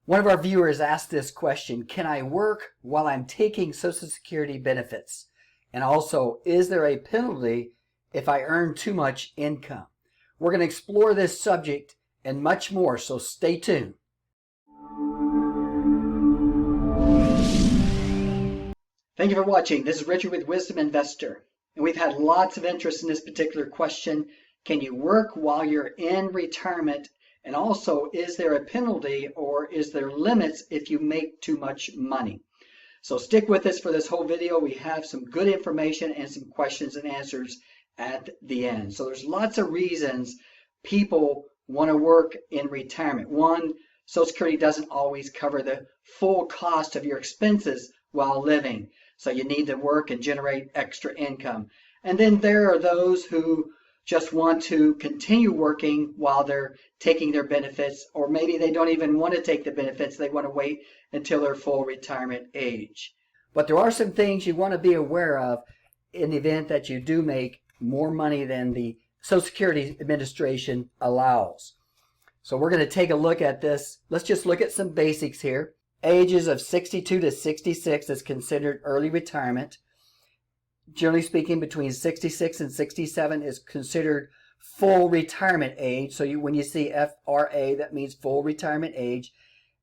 One of our viewers asked this question: can I work while I'm taking Social Security benefits? And also, is there a penalty if I earn too much income? We're going to explore this subject and much more, so stay tuned. Thank you for watching. This is Richard with Wisdom Investor, and we've had lots of interest in this particular question. Can you work while you're in retirement? And also, is there a penalty or is there limits if you make too much money? So stick with us for this whole video. We have some good information and some questions and answers at the end. So there's lots of reasons people want to work in retirement. One, Social Security doesn't always cover the full cost of your expenses while living. So you need to work and generate extra income. And then there are those who just want to continue working while they're taking their benefits, or maybe they don't even want to take the benefits. They want to wait until their full retirement age. But there are some things you want to be aware of in the event that you do make more money than the Social Security Administration allows. So we're going to take a look at this. Let's just look at some basics here. Ages of 62 to 66 is considered early retirement. Generally speaking, between 66 and 67 is considered full retirement age. So when you see FRA, that means full retirement age.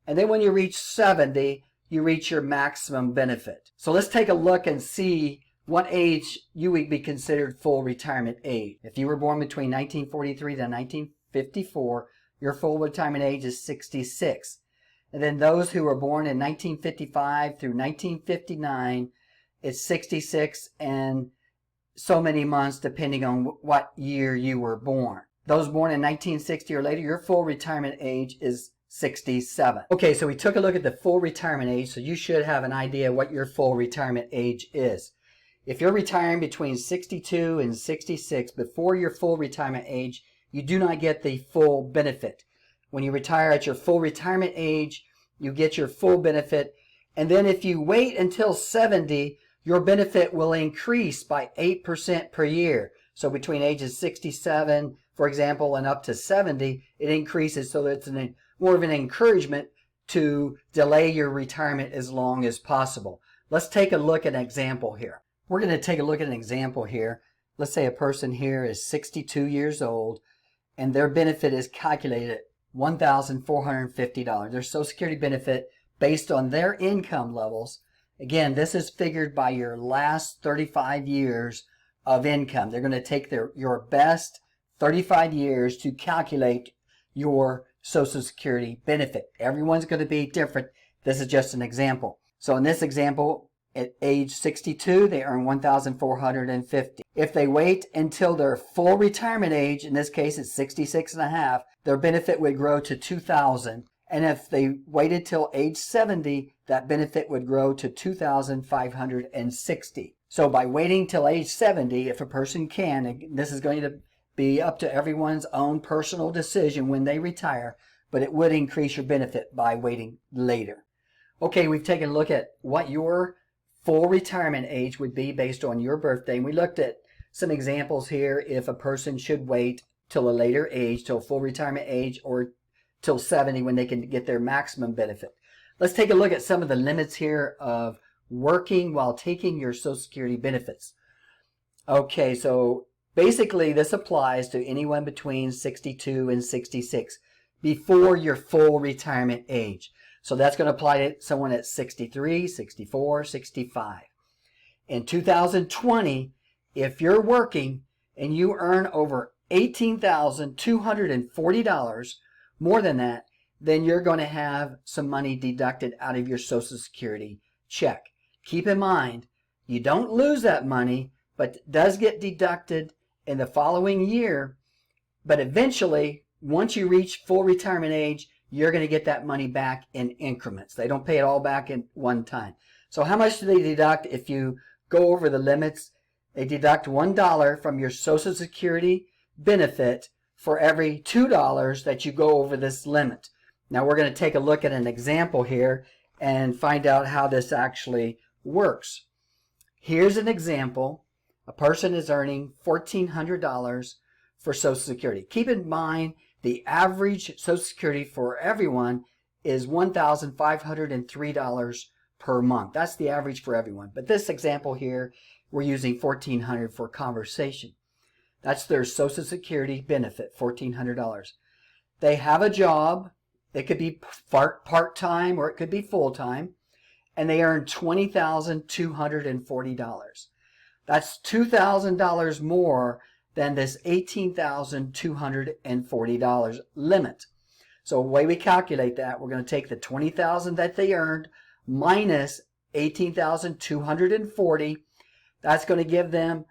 And then when you reach 70, you reach your maximum benefit. So let's take a look and see what age you would be considered full retirement age. If you were born between 1943 to 1954, your full retirement age is 66. And then those who were born in 1955 through 1959, it's 66 and so many months depending on what year you were born. Those born in 1960 or later, your full retirement age is 67. Okay, so we took a look at the full retirement age, so you should have an idea what your full retirement age is. If you're retiring between 62 and 66 before your full retirement age, you do not get the full benefit. When you retire at your full retirement age, you get your full benefit. And then if you wait until 70, your benefit will increase by 8% per year. So between ages 67, for example, and up to 70, it increases, so that it's more of an encouragement to delay your retirement as long as possible. Let's take a look at an example here. We're going to take a look at an example here. Let's say a person here is 62 years old, and their benefit is calculated at $1,450. Their Social Security benefit based on their income levels. Again, this is figured by your last 35 years of income. They're going to take your best 35 years to calculate your Social Security benefit. Everyone's going to be different. This is just an example. So in this example, at age 62, they earn $1,450. If they wait until their full retirement age, in this case it's 66 and a half, their benefit would grow to $2,000. And if they waited till age 70, that benefit would grow to $2,560. So by waiting till age 70, if a person can, and this is going to be up to everyone's own personal decision when they retire, but it would increase your benefit by waiting later. Okay, we've taken a look at what your full retirement age would be based on your birthday. And we looked at some examples here if a person should wait till a later age, till full retirement age, or till 70 when they can get their maximum benefit. Let's take a look at some of the limits here of working while taking your Social Security benefits. Okay, so basically this applies to anyone between 62 and 66 before your full retirement age. So that's going to apply to someone at 63, 64, 65. In 2020, if you're working and you earn over $18,240, more than that, then you're going to have some money deducted out of your Social Security check. Keep in mind, you don't lose that money, but it does get deducted in the following year. But eventually, once you reach full retirement age, you're going to get that money back in increments. They don't pay it all back in one time. So how much do they deduct if you go over the limits? They deduct $1 from your Social Security benefit for every $2 that you go over this limit. Now we're going to take a look at an example here and find out how this actually works. Here's an example. A person is earning $1,400 for Social Security. Keep in mind the average Social Security for everyone is $1,503 per month. That's the average for everyone. But this example here, we're using $1,400 for conversation. That's their Social Security benefit, $1,400. They have a job. It could be part-time or it could be full-time. And they earn $20,240. That's $2,000 more than this $18,240 limit. So the way we calculate that, we're going to take the $20,000 that they earned minus $18,240. That's going to give them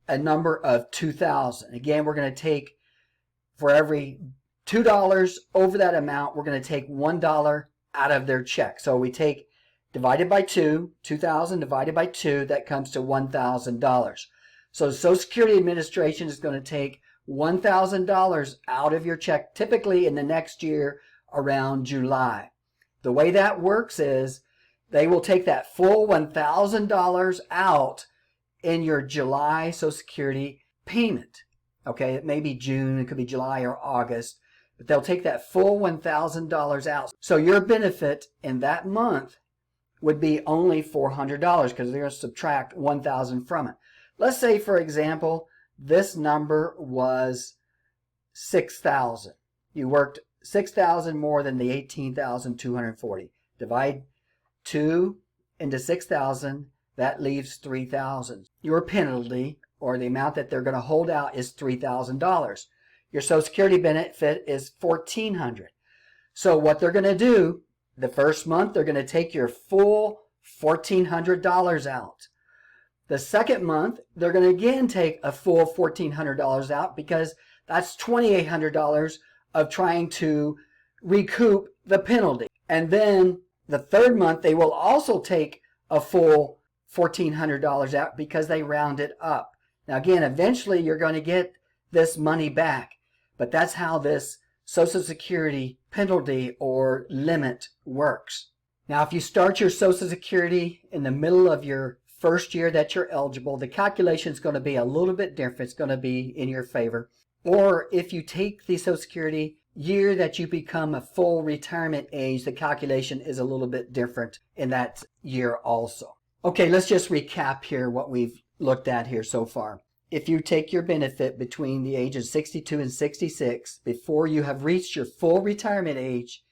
a number of $2,000. Again, we're going to take, for every $2 over that amount, we're going to take $1 out of their check. So we take divided by 2, 2,000 divided by 2, that comes to $1,000. So the Social Security Administration is going to take $1,000 out of your check, typically in the next year around July. The way that works is they will take that full $1,000 out in your July Social Security payment. Okay, it may be June, it could be July or August, but they'll take that full $1,000 out. So your benefit in that month would be only $400 because they're going to subtract $1,000 from it. Let's say, for example, this number was $6,000. You worked $6,000 more than the $18,240. Divide 2 into $6,000, that leaves $3,000. Your penalty, or the amount that they're going to hold out, is $3,000. Your Social Security benefit is $1,400. So what they're going to do, the first month, they're going to take your full $1,400 out. The second month, they're going to again take a full $1,400 out because that's $2,800 of trying to recoup the penalty. And then the third month, they will also take a full $1,400 out because they round it up. Now again, eventually you're going to get this money back, but that's how this Social Security penalty or limit works. Now, if you start your Social Security in the middle of your first year that you're eligible, the calculation is going to be a little bit different. It's going to be in your favor. Or if you take the Social Security year that you become a full retirement age, the calculation is a little bit different in that year also. Okay, let's just recap here what we've looked at here so far. If you take your benefit between the ages 62 and 66, before you have reached your full retirement age,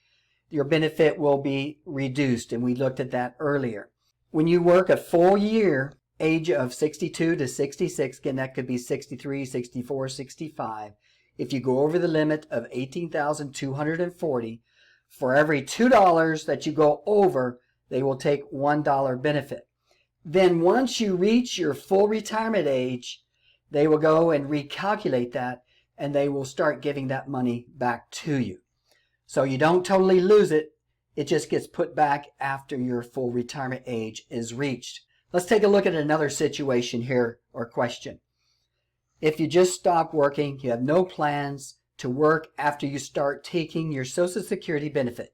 your benefit will be reduced, and we looked at that earlier. When you work a full year, age of 62 to 66, again, that could be 63, 64, 65. If you go over the limit of $18,240, for every $2 that you go over, they will take $1 benefit. Then once you reach your full retirement age, they will go and recalculate that, and they will start giving that money back to you. So you don't totally lose it. It just gets put back after your full retirement age is reached. Let's take a look at another situation here or question. If you just stop working, you have no plans to work after you start taking your Social Security benefit.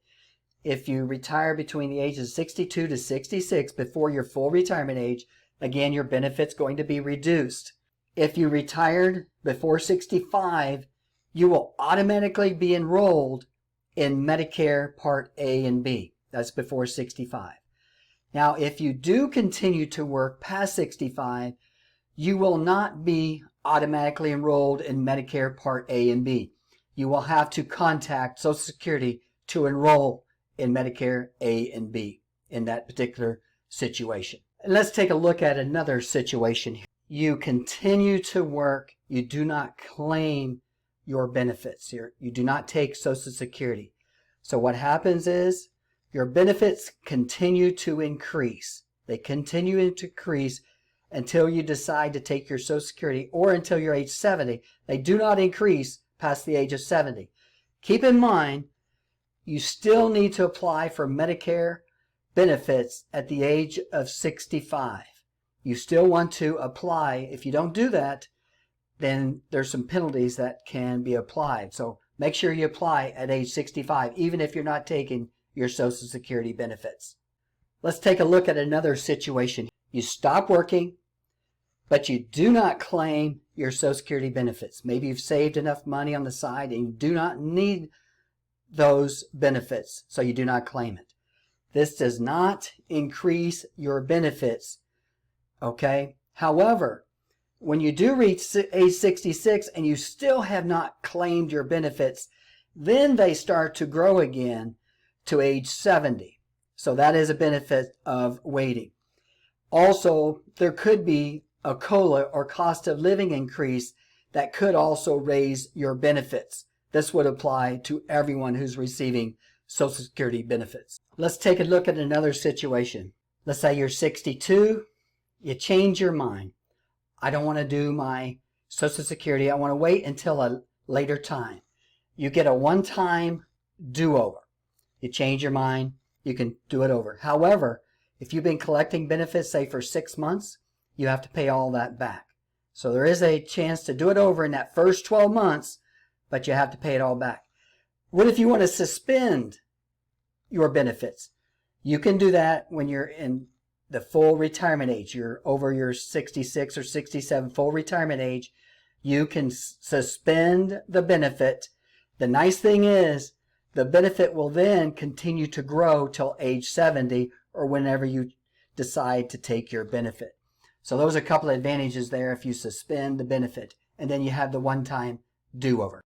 If you retire between the ages of 62 to 66 before your full retirement age, again, your benefit's going to be reduced. If you retired before 65, you will automatically be enrolled in Medicare Part A and B. That's before 65. Now, if you do continue to work past 65, you will not be automatically enrolled in Medicare Part A and B. You will have to contact Social Security to enroll in Medicare A and B in that particular situation. And let's take a look at another situation here. You continue to work. You do not claim your benefits here. You do not take Social Security. So what happens is your benefits continue to increase. They continue to increase until you decide to take your Social Security or until you're age 70. They do not increase past the age of 70. Keep in mind, you still need to apply for Medicare benefits at the age of 65. You still want to apply. If you don't do that, then there's some penalties that can be applied. So make sure you apply at age 65, even if you're not taking your Social Security benefits. Let's take a look at another situation. You stop working, but you do not claim your Social Security benefits. Maybe you've saved enough money on the side and you do not need those benefits, so you do not claim it. This does not increase your benefits, okay? However, when you do reach age 66 and you still have not claimed your benefits, then they start to grow again to age 70. So that is a benefit of waiting. Also, there could be a COLA or cost of living increase that could also raise your benefits. This would apply to everyone who's receiving Social Security benefits. Let's take a look at another situation. Let's say you're 62, you change your mind. I don't want to do my Social Security. I want to wait until a later time. You get a one-time do-over. You change your mind, you can do it over. However, if you've been collecting benefits, say for 6 months, you have to pay all that back. So there is a chance to do it over in that first 12 months, but you have to pay it all back. What if you want to suspend your benefits? You can do that when you're in the full retirement age. You're over your 66 or 67 full retirement age. You can suspend the benefit. The nice thing is the benefit will then continue to grow till age 70 or whenever you decide to take your benefit. So those are a couple of advantages there if you suspend the benefit, and then you have the one-time do-over.